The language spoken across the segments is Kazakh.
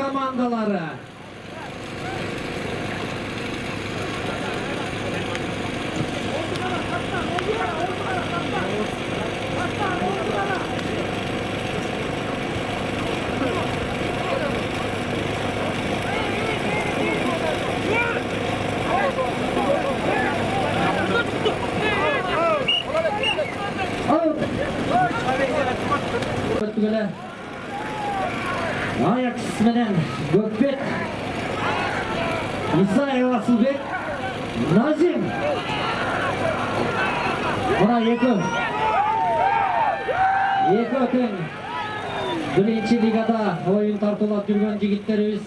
командалары. Ajax менен Gökbek, Исаев Асылбек, Назим. Мына екі тең бірінші лигада ойын тартылап жүрген жігіттерimiz.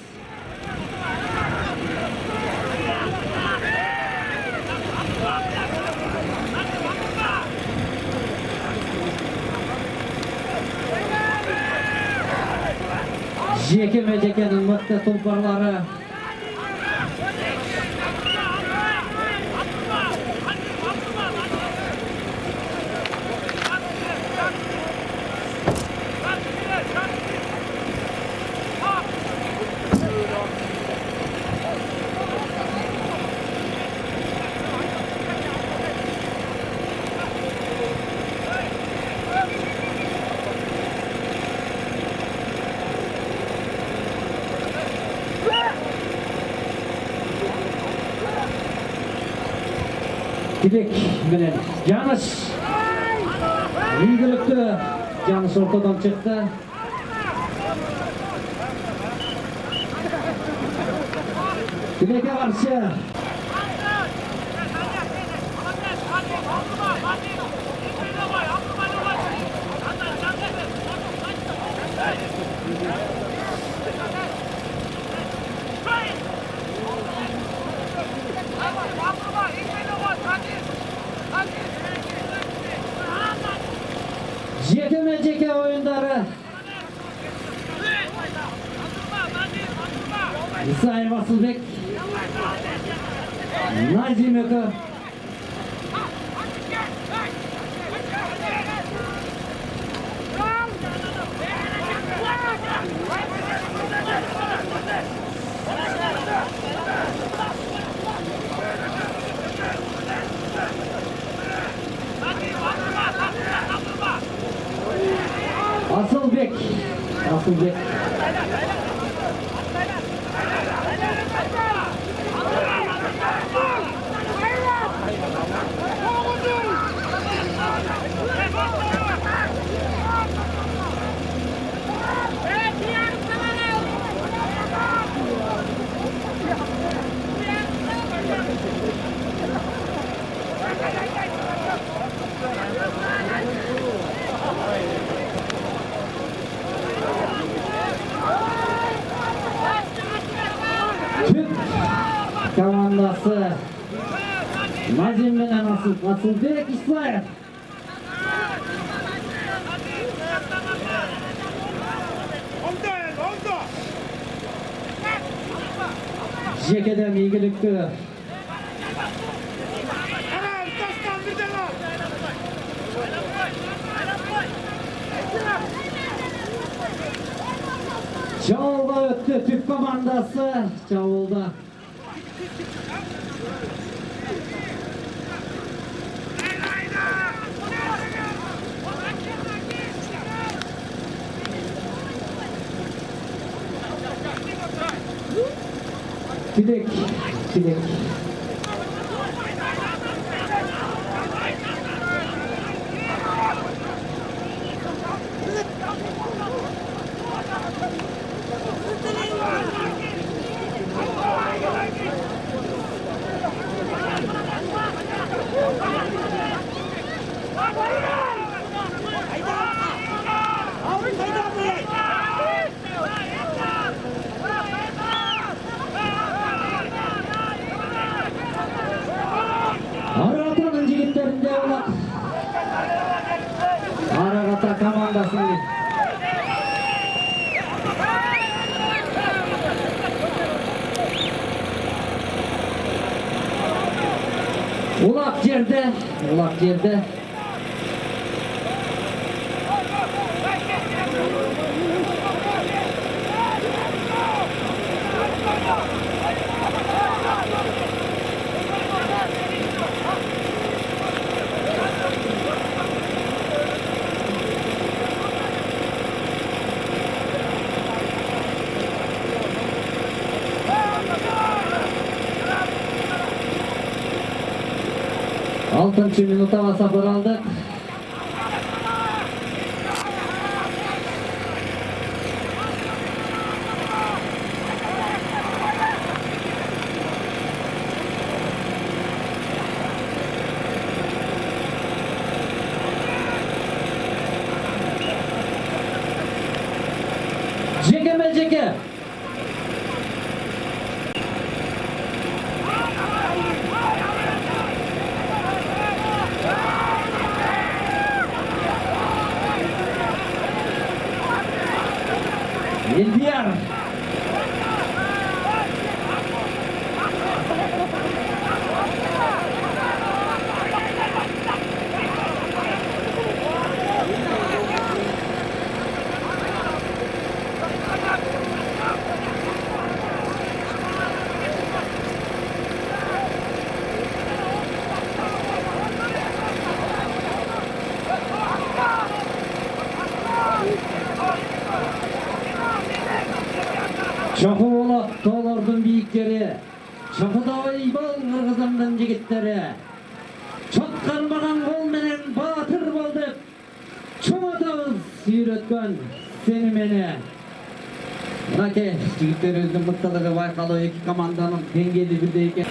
Жеке-жекенің мықты тұлпарлары. Dilek менен Жаныш. Игілікті Жаныш ортадан çıktı. Dilek'e karşı. Jeke oyunları. İsa'yı Asılbek. Nazim Ökü. Asılbek. Командасы Назим менен Асылбек, Исаев. Жекеден игілікті. Жауылға өтті түп командасы. Жауылда. Dilek. Aratanın jigitlerinde olak. Aragata komandası. Ulak yerde. 6 minutga safar aldık. Jeke. Elbiyar. Çapı Bolat Dağlar'dın büyükleri, Çapıda Aybal Kırgız'ın jigitleri, çok kalmadan kol menen batır boldup, çoğatağız sүйrötkөн seni meni. Mınакей, жигиттер өздүн мыктылыгы байкалуу, эки команданын деңгээли бирдей экен.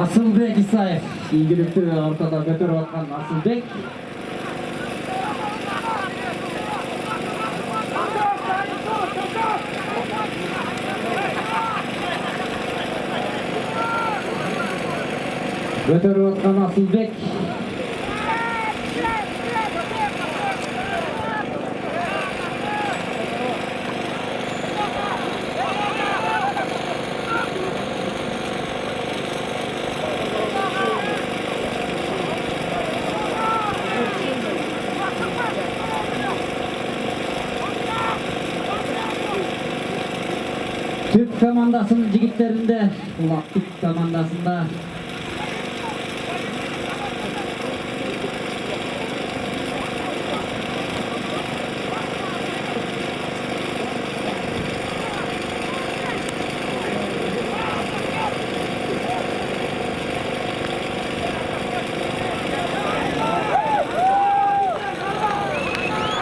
Асылбек Исаев, ийгиликтүү ортодо көтөрүп аткан Асылбек. Götürüp atkan Asılbek. Türk komandasının jigitlerinde, Ulak Türk komandasında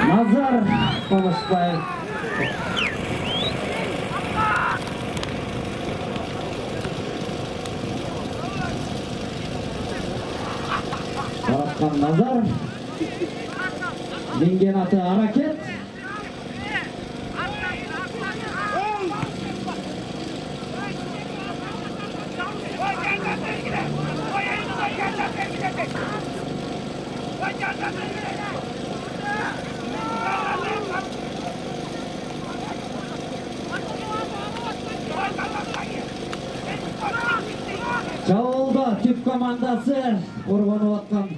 Nazar Konuşbayev. Taratkan Nazar. Lingen atı hareket. Çavulda Türk komandası korgonуп atkан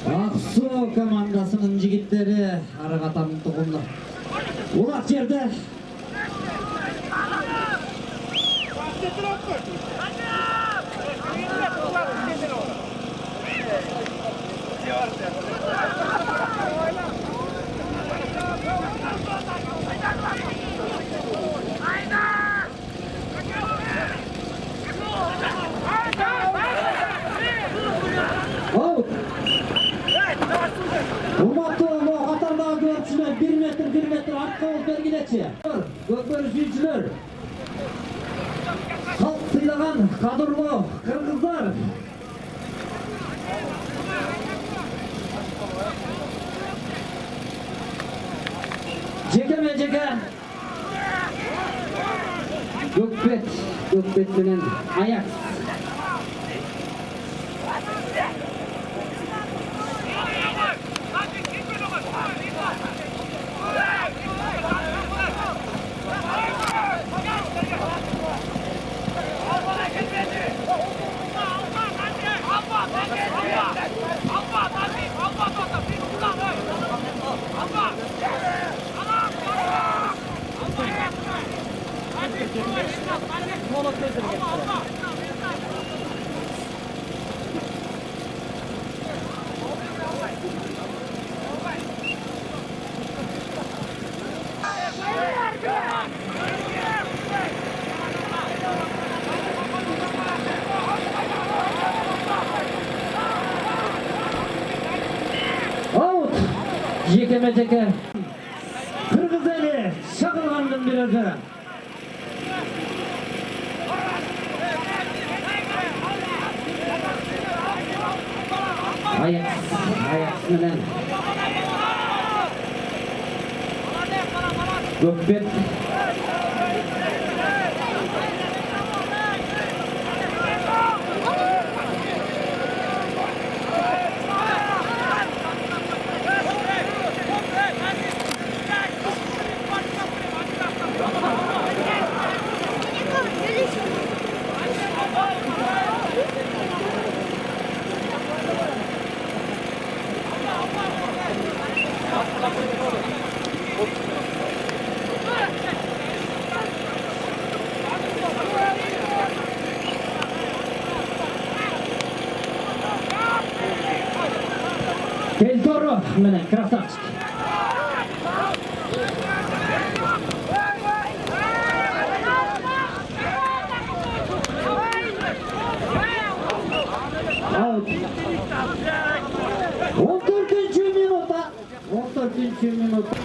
Aksu komandasının jigitleri Arıqatanın tuğumlu. Ulak jerde. Qatarдағы көршілер 1 метр артқа ol belgileçi. Görüşücüler. Halk sıylagan kadırlı Kırgızlar. Jeke. Gökbet bilen Ajax. Жеке-жеке Кыргыз эли шагылгандын бир өзү. Ayak menен Gökbet Тельторо менен красавчик. Аут. 14-cü minuta. 14-cü minuta.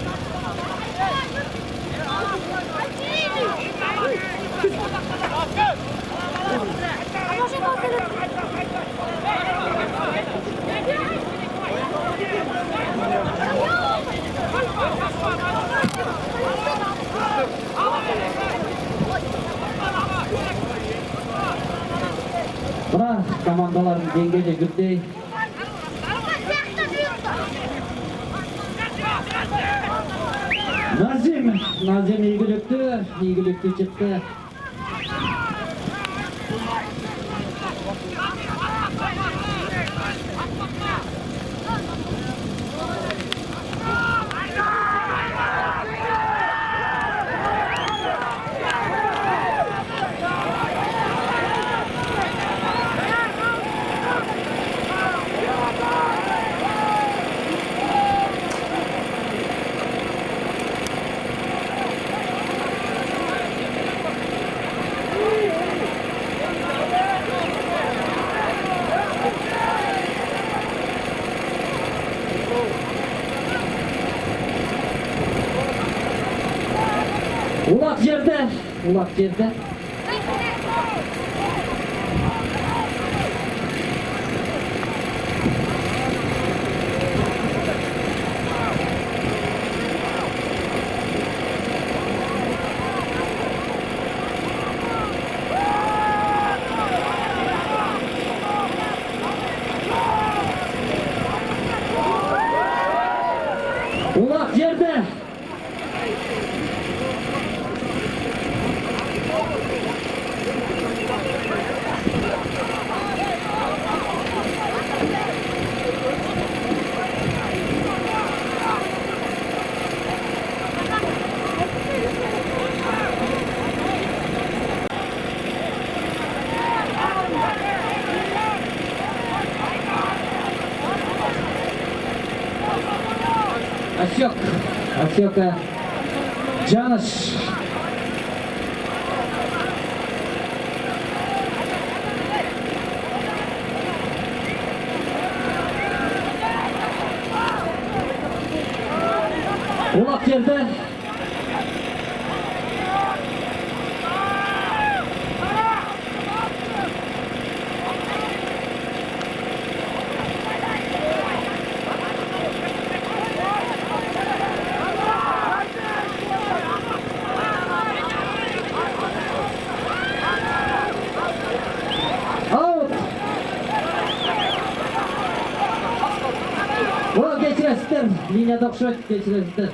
Bura komandaların dengeli gürdey. Nazim igilüktü çıktı. Ulak yerde. Ulak yerde. Asyoka Janusz. Ulak yerde. Linia do przodu, geçirirdi.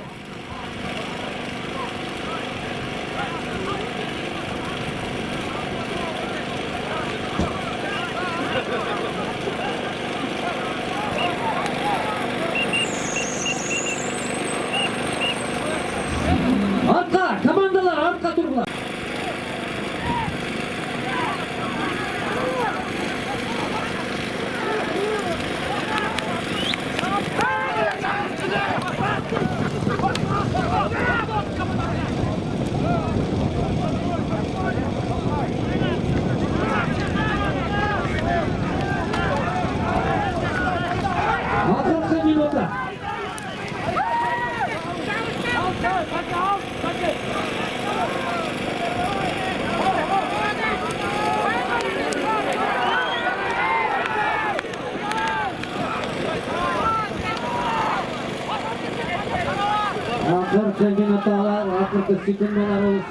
Arka, komandalar arka durdular. Akıllı minuta. Akır çempionatlar, akır sekundalarımız.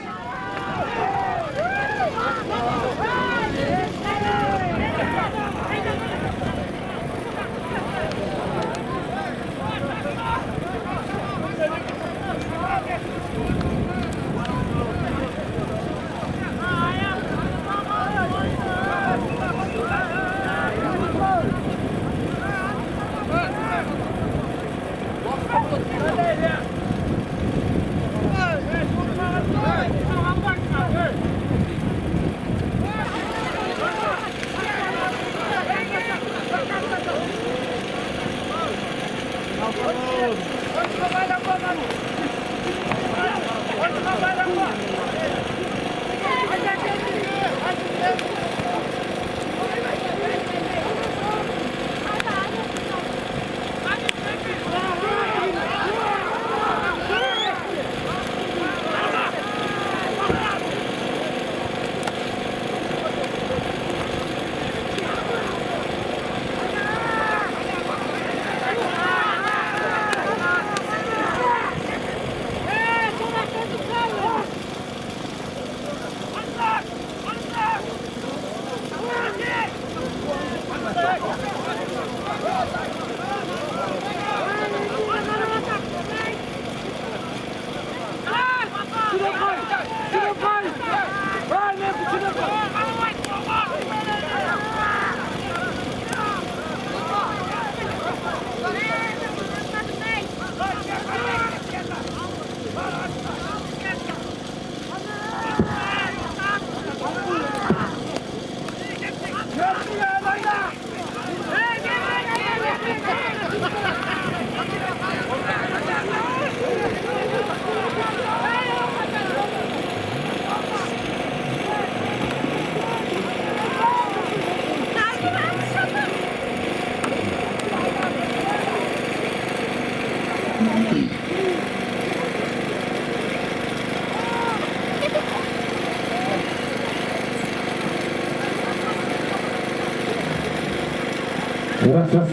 Gracias.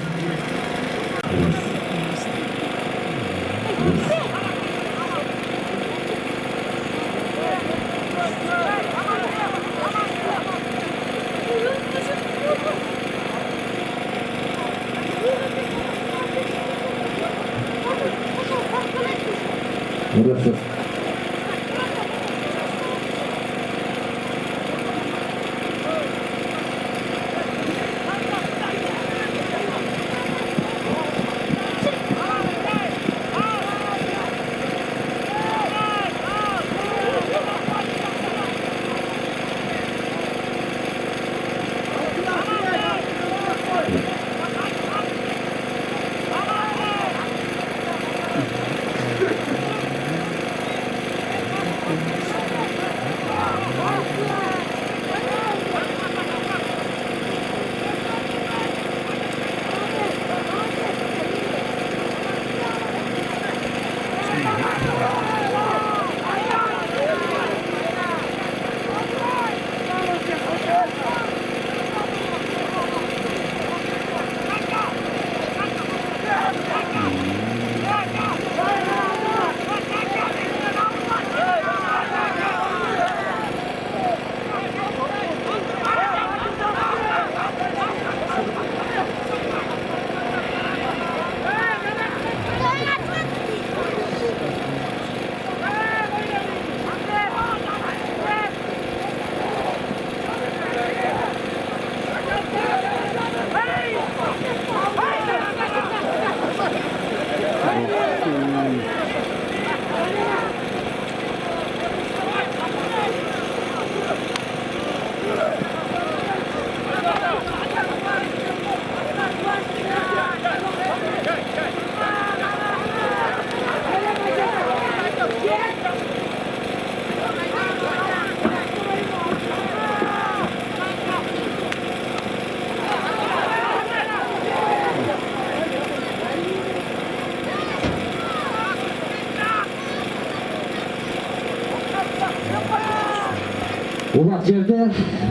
Gracias.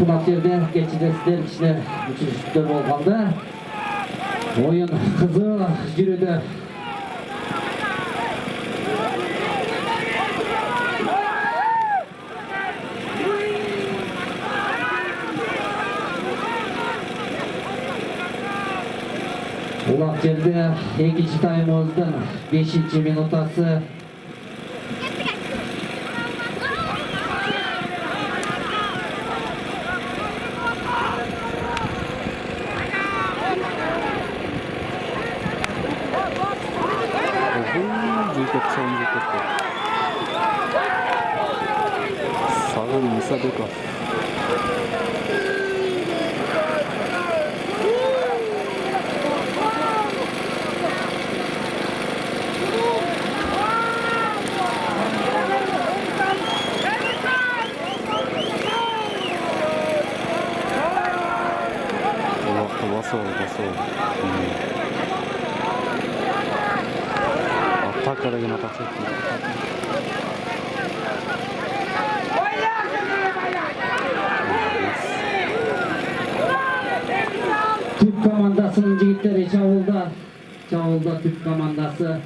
Bulak жерде keçidесіздер кішілер үшіншіліктер болғанда ойын қызы жүруді. жерде экинчи таймыбыздын 5-минутасы. Сагын Мусабеков. Басыл. Атака деген атак. Türk komandasının jigitleri çavulda Türk komandası.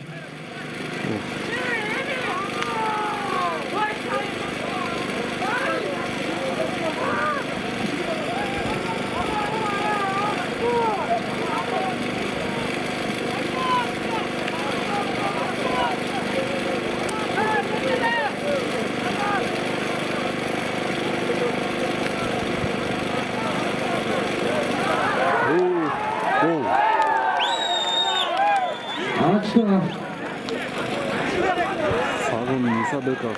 Сагын Мусабеков.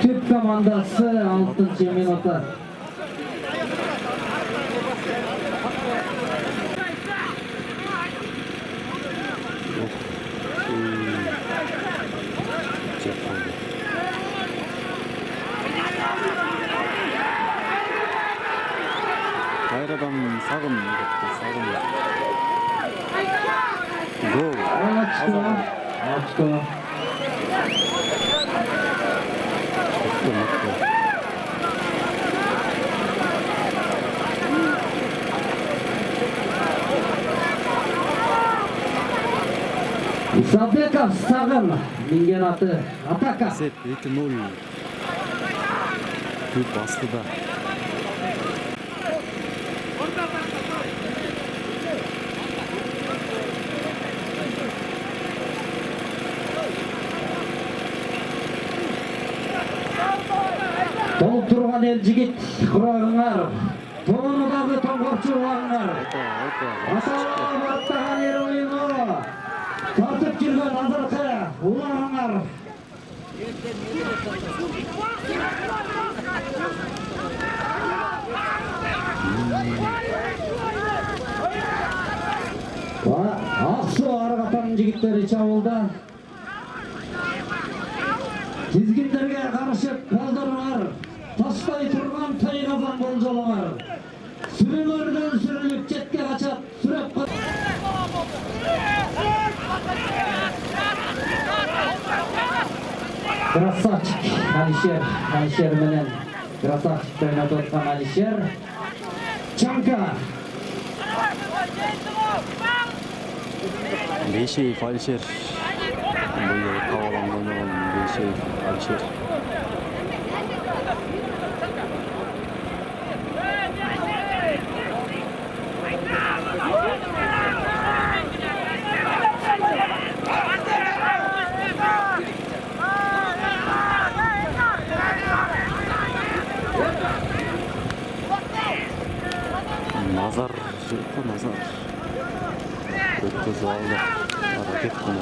Türk komandası 6. minuta. Кайрадан Сагын. Гол. Açtı. Мусабеков Сагын минген аты атака. Сет 2-0. Күп астыда. Толуп турган эл жигит курагыңар, тоонудагы тоңгорчуларыңар. Аталап аттаган эр оюну тартып жүргөн азыркы уларыңар. Аксу Аргатанын жигиттери чабуулда. Тизгиндерге карышып колдоруңар, таштай турган тайгазан болжолуңар. Сүрөңөрдөн сүрүлүп четке качат, сүрөп Красавчик Алишер менен красавчик ойнотуп аткан Алишер. Чанка. Бейшеев Алишер. Бұл қауалан ойнаған Бейшеев Алишер. Назар өткізіп алды. Ракет күні.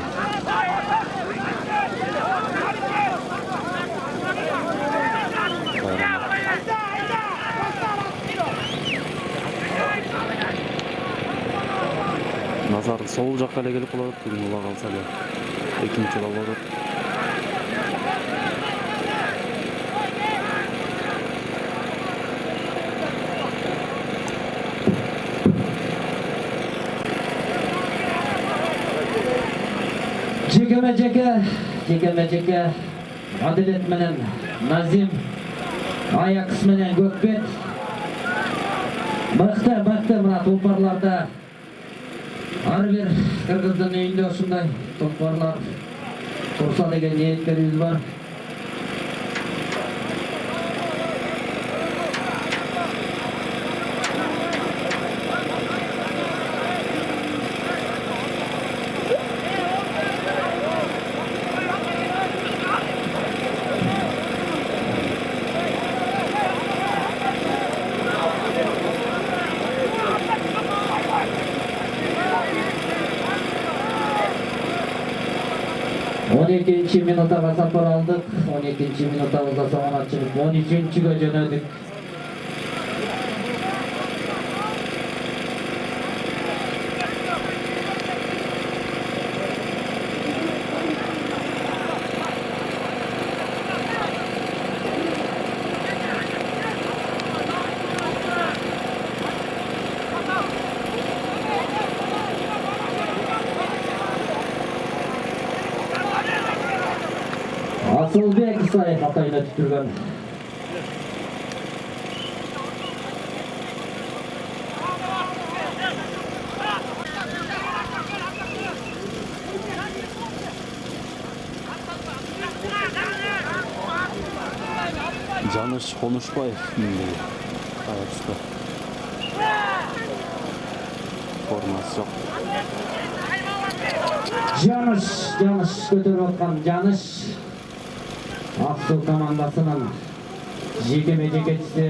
Назар сол жаққа әлі келіп қалады. Бүгін ола қалса әлі. Екінші қалады. Жеке Адилет менен Назим, Аякс менен Көкбет. Бакты мына толпарларда. Ар бир кыргыздын үйүндө ушундай толпарлар турса деген ниеттерибиз бар. 12 minutaga sapar aldık. 12 minutabızda soğana çıkıp 13-cüge jönödük. Asılbek Isay hatayla tükürgen. Жаныш Конушбаев мындай аякта. Формасы жок. Жаныш көтөрүп аткан Жаныш Аксу командасынын жеке-жекечиси.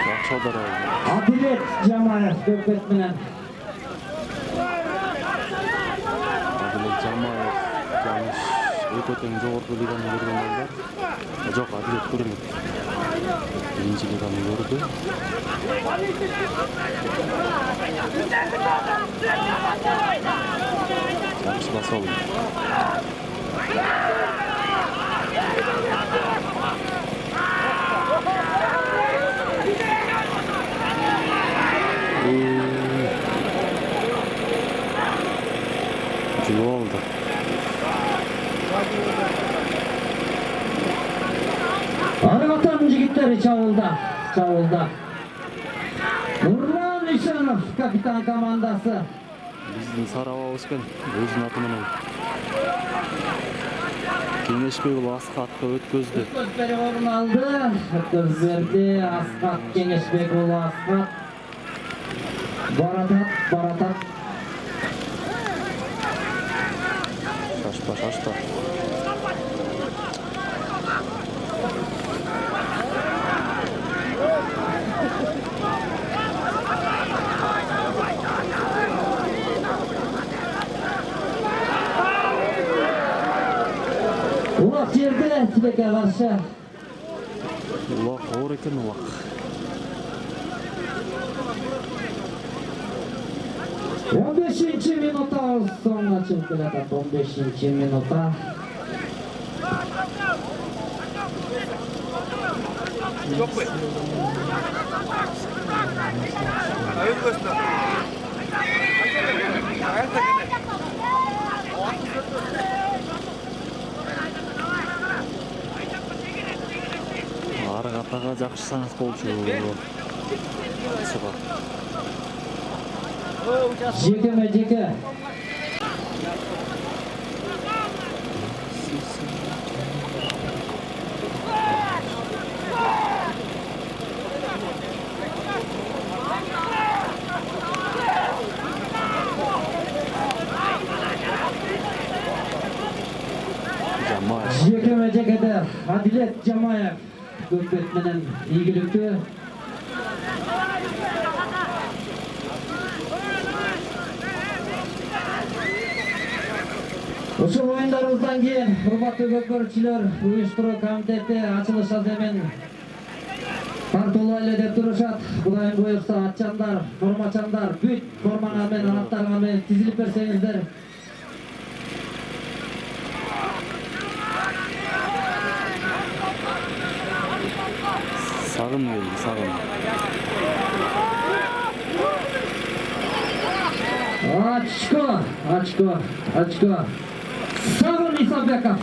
Жакшы одар алды. Адилет Жамаев көпөт менен. Адилет Жамаев, Жаныш өтө тең жогорку лиганы көргөн балдар. Жок, Адилет көрмөк. Биринчи лиганы көрдү. Жакшы басып алды. Жуу алды. Аргатан жигиттери чабылда. Нурлан Ишанов капитан командасы. Биздин сарабабыз экен өзүнүн аты менен. Кеңешбекұлы Асқатқа өткөздү. Өткөзбери орун алды. Өткөзберди Асқат Кеңешбекұлы Асқат. Баратат. Шашпа. Улак жерде Тилекке каршы. Улак оор экен улак. Он бешинчи минута соңуна чыгып келатат. 15 минута. Аргатага жакшысаңыз болчу. Жеке. Жеке-жекеде Адилет Жамаев көпөт менен ийгиликтүү. Ушул оюндарыбыздан кийин урматтуу көкөрүүчүлөр, уюштуруу комитети ачылыш аземин тартуулай эле деп турушат. Кудайым буйрса атчандар, формачандар бүт формаңар менен аттарыңар менен тизилип берсеңиздер. Сагын келди, сагын. Очко. Сагын Исабеков.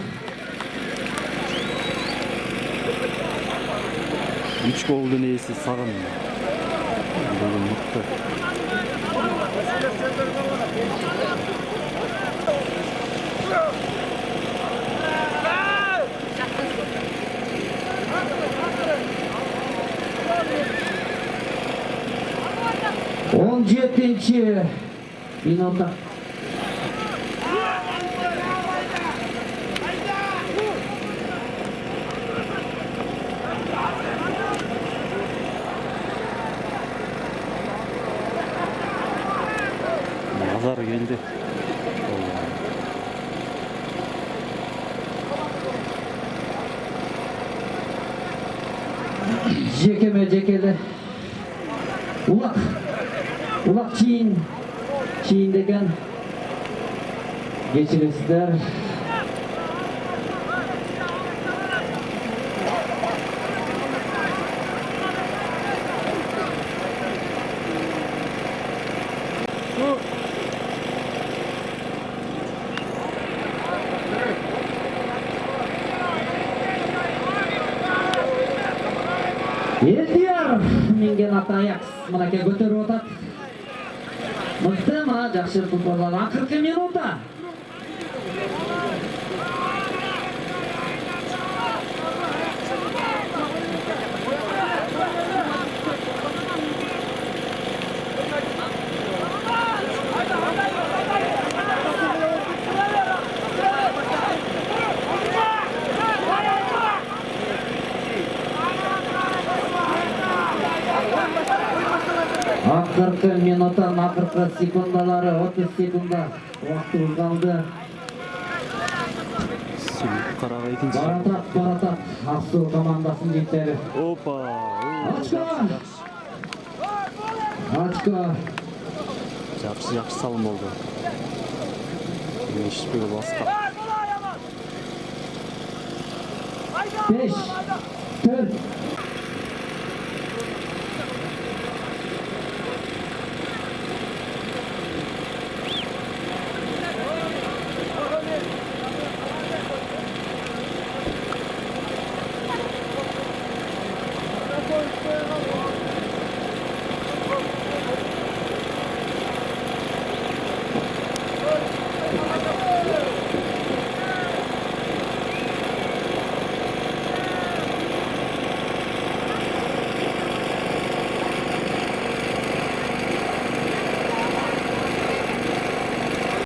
3 голдун ээси сагын. Бүгүн мыкты. Он 17 минута. Кыздар келди. Жекеме жекеле. Улак. Улак чейин. Чейин деген. Кечиресиздер. Элдияр минген аты Аякс мынакей көтөрүп атат. Мыкты мына жакшы футболдор. Акыркы минутта. Акыркы минуттан акыркы секундалары 30 секунда убактыбыз калды. Карага экинчи. Баратат Аксуу командасынын жигиттери. Опа. Очко. Жакшы салым болду. Ишпеге баска. 5 4